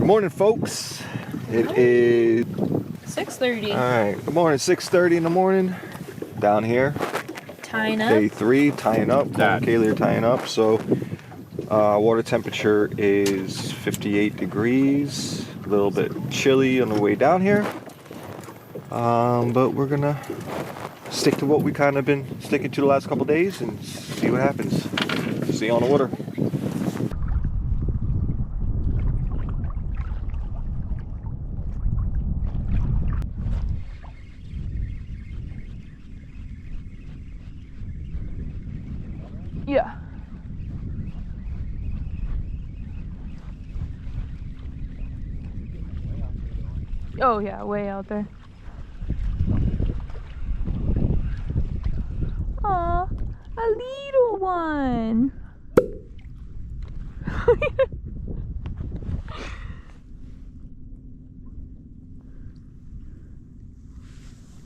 Good morning, folks. It is 6:30. All right. Good morning. 6:30 in the morning. Down here. Tying up. Day 3, tying up. Kaylee are tying up. So, water temperature is 58 degrees. A little bit chilly on the way down here. But we're gonna stick to what we kind of been sticking to the last couple days and see what happens. See you on the water. Yeah. Oh yeah, way out there. Aw, a little one.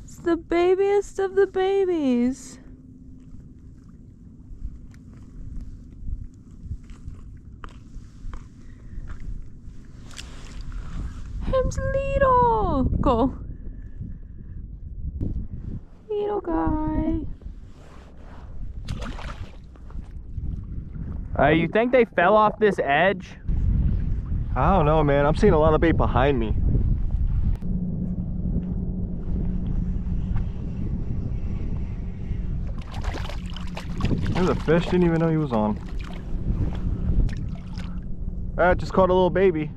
It's the babiest of the babies. Him's little. Go. Little guy. You think they fell off this edge? I don't know, man. I'm seeing a lot of bait behind me. There's a fish. Didn't even know he was on. I just caught a little baby.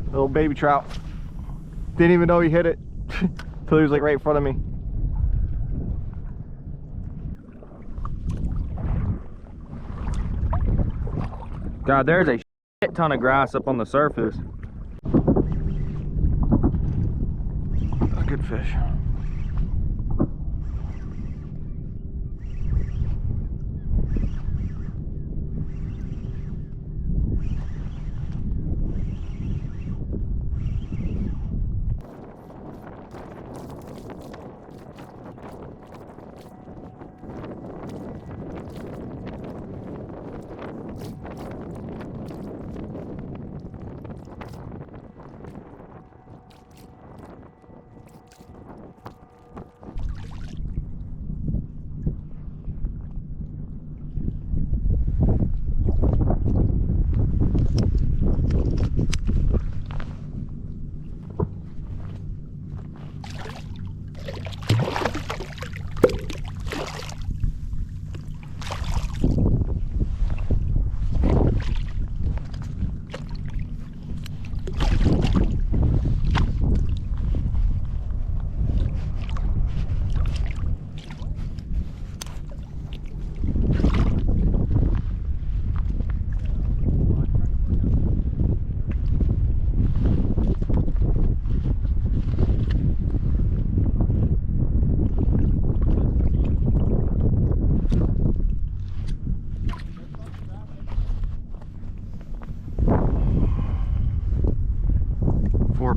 Little baby trout. Didn't even know he hit it till he was like right in front of me. God, there's a shit ton of grass up on the surface. A good fish.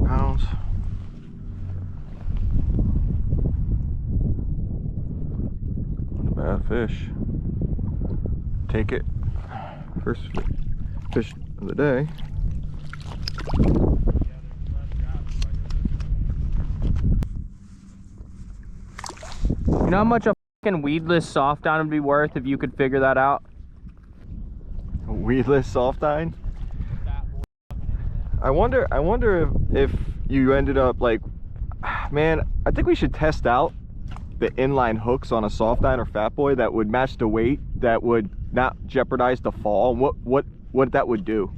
Pounds. Bad fish. Take it. First fish of the day. You know how much a fucking weedless soft dine would be worth if you could figure that out? A weedless soft dine? I wonder if you ended up like, man, I think we should test out the inline hooks on a soft dine or fat boy that would match the weight, that would not jeopardize the fall. What that would do.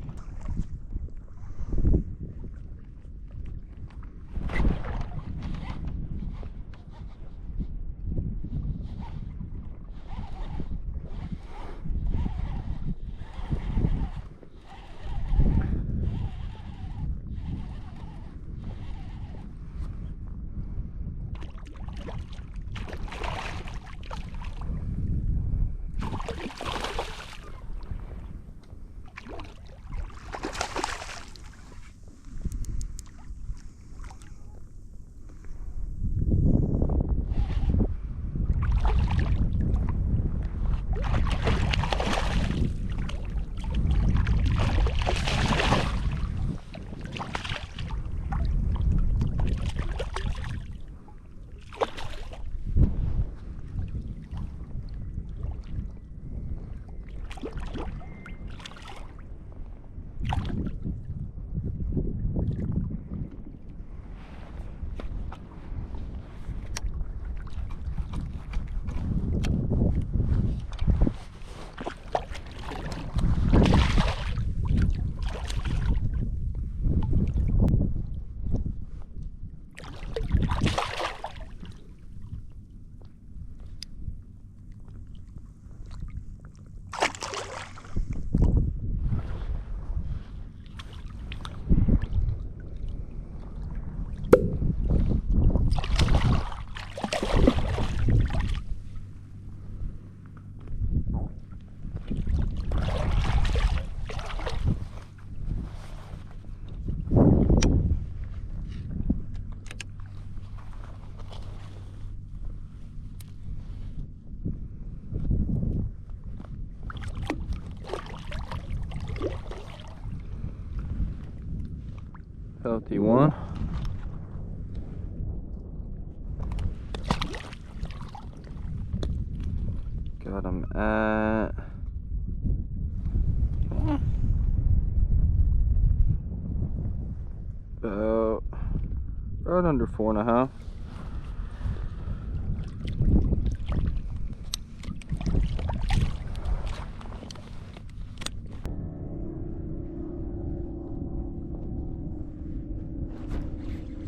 Healthy one. Got him at about right under 4.5.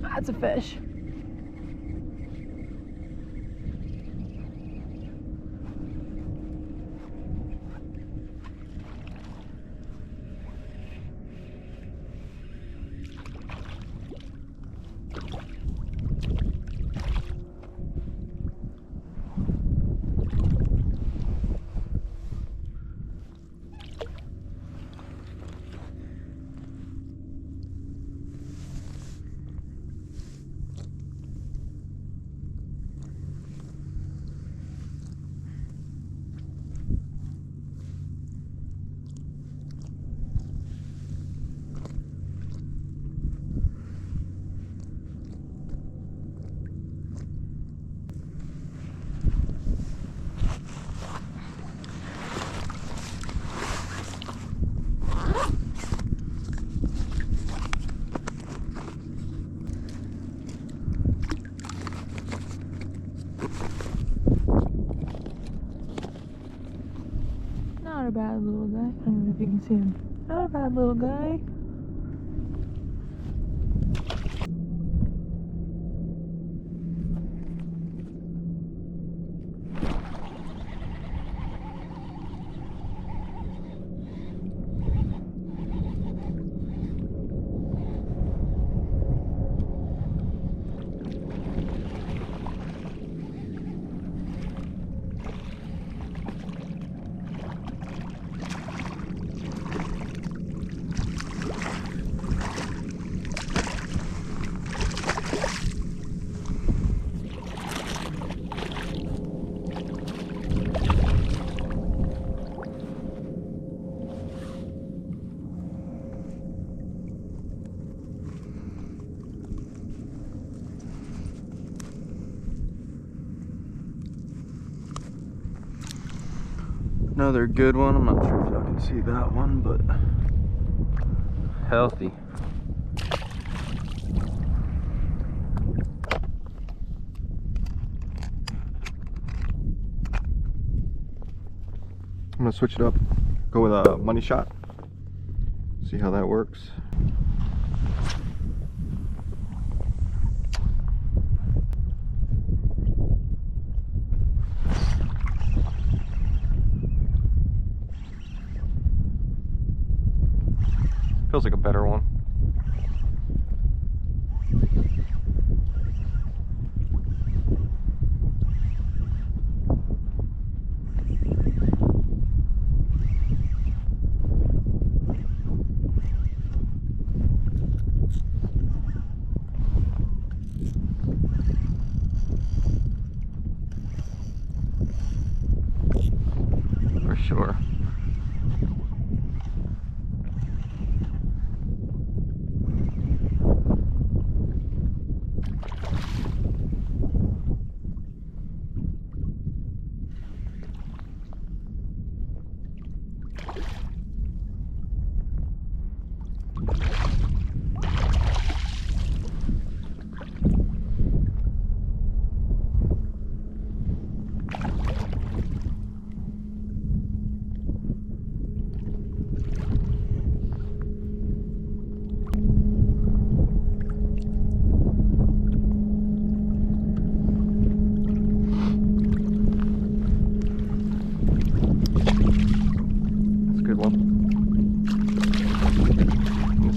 That's a fish. Not a bad little guy. I don't know if you can see him. Not a bad little guy. Another good one. I'm not sure if y'all can see that one, but healthy. I'm gonna switch it up. Go with a money shot. See how that works. Feels like a better one. For sure.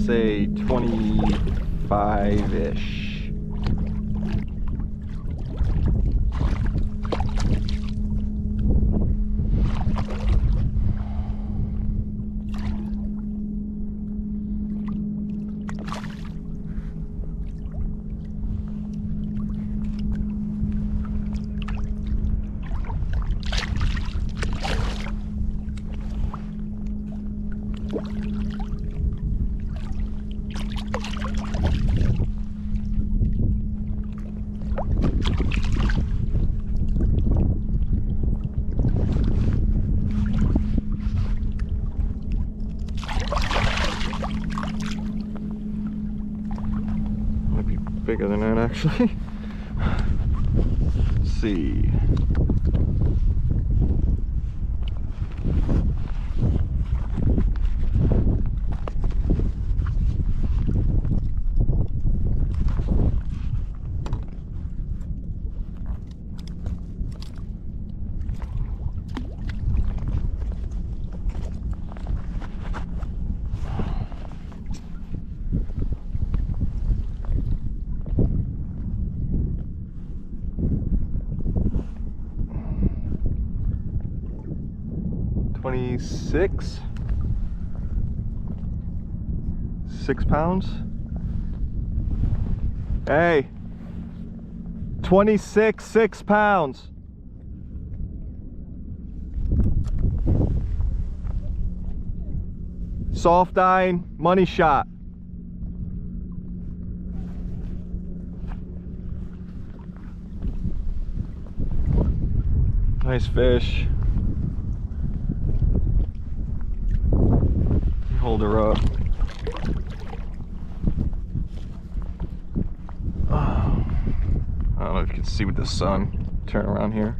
Say 25-ish. bigger than that actually. Let's see. Six pounds. Hey, 6 pounds. Soft dine, money shot. Nice fish. Hold her up. Oh, I don't know if you can see with the sun. Turn around here.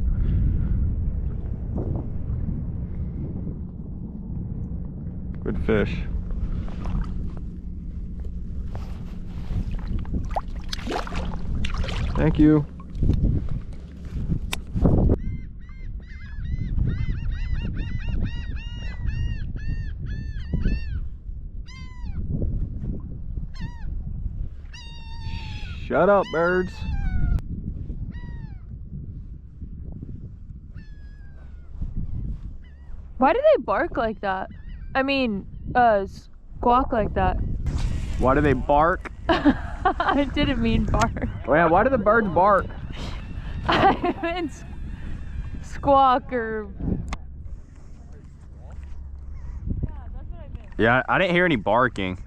Good fish. Thank you. Shut up, birds. Why do they bark like that? I mean, squawk like that. Why do they bark? I didn't mean bark. Oh yeah, why do the birds bark? I meant squawk or... Yeah, I didn't hear any barking.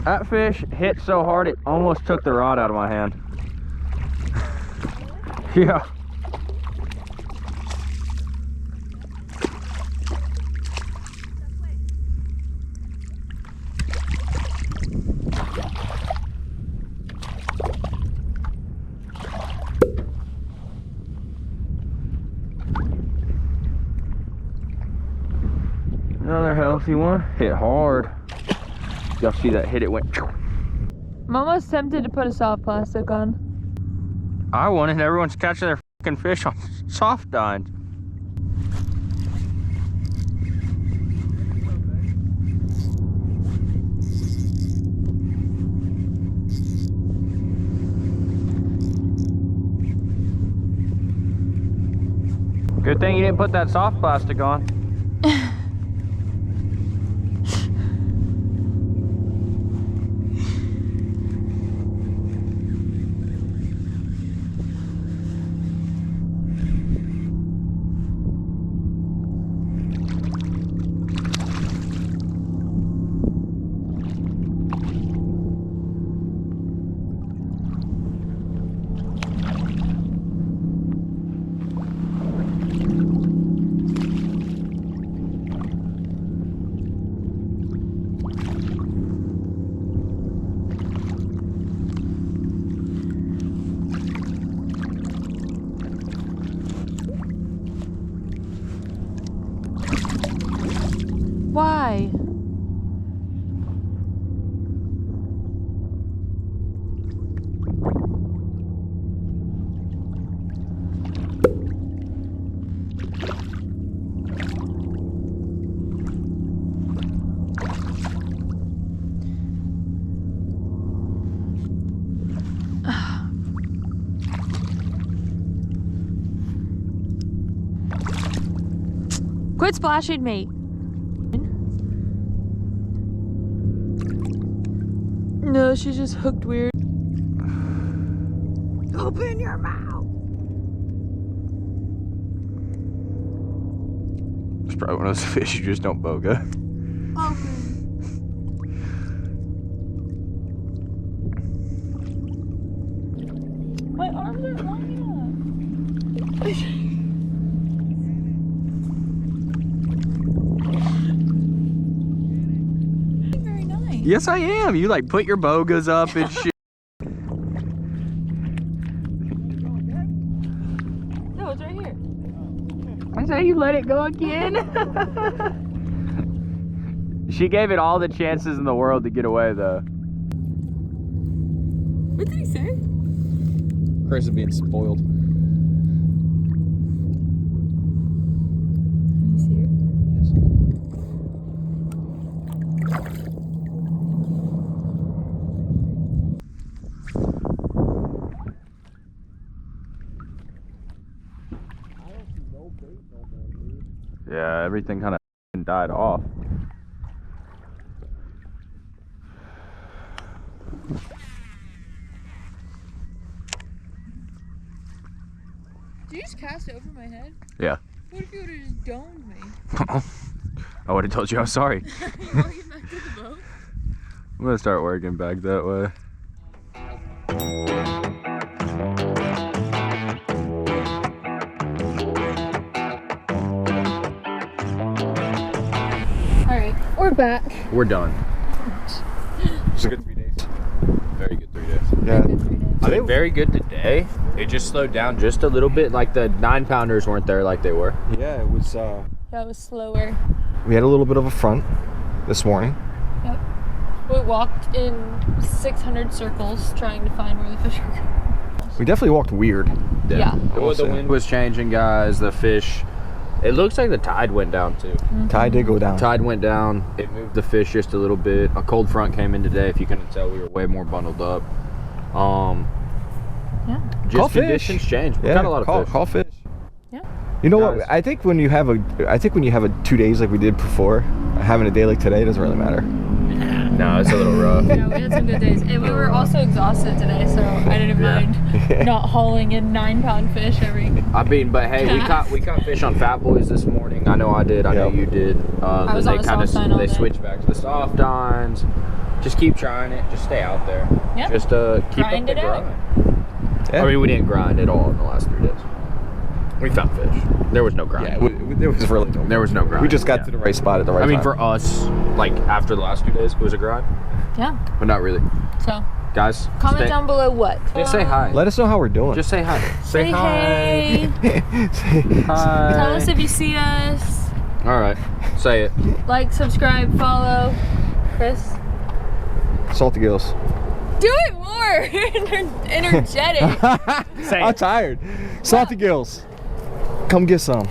That fish hit so hard it almost took the rod out of my hand. Yeah. Another healthy one. Hit hard. Y'all see that hit? It went. I'm almost tempted to put a soft plastic on. I wanted everyone's catching their fucking fish on soft dines. Good thing you didn't put that soft plastic on. Why? Quit splashing me. No, she's just hooked weird. Open your mouth. It's probably one of those fish you just don't boga. Open. My arms are long enough. Very nice. Yes, I am. You like put your bogas up and shit. No, it's right here. I say you let it go again. She gave it all the chances in the world to get away, though. What did he say? Chris is being spoiled. He's here. Yeah, everything kind of died off. Did you just cast over my head? Yeah. What if you would have just domed me? I would have told you I was sorry. You walking back to the boat? I'm gonna start working back that way. Alright, we're back. We're done. It's a good 3 days. Very good 3 days. Yeah. I mean, very good today. It just slowed down just a little bit. Like the 9-pounders weren't there like they were. Yeah, it was. That was slower. We had a little bit of a front this morning. Yep. We walked in 600 circles trying to find where the fish were going. We definitely walked weird. Yeah. Well, the wind was changing, guys. The fish. It looks like the tide went down too. Tide did go down. Tide went down. It moved the fish just a little bit. A cold front came in today. If you couldn't tell, we were way more bundled up. Yeah. Just Call fish. conditions changed. We Yeah, got a lot of fish. Call fish. Yeah. You know Guys. what? I think when you have a 2 days like we did before, having a day like today doesn't really matter. No, it's a little rough. Yeah, we had some good days. And we were also exhausted today, so I didn't mind not hauling in 9-pound fish every. I mean, but hey, we caught fish on Fat Boys this morning. I know I did. I know Yep. you did. I was Then on they a soft dine all they day. switched back to the soft dines. Just keep trying it. Just stay out there. Yeah. Just keep Grind up the it out. grind. Yeah. I mean, we didn't grind at all in the last 3 days. We found fish. There was no grind. Yeah, there was really no. There was no grind. We just got Yeah. to the right spot at the right time. I mean, for us, like after the last 2 days, it was a grind, Yeah. but not really. So Guys, comment down below what. Just say hi. Let us know how we're doing. Just say hi. Say hey. Hi. Tell us if you see us. All right. Say it. Like, subscribe, follow. Chris. SaltyGillz. Do it more. Energetic. Say I'm it. tired. SaltyGillz. Come get some.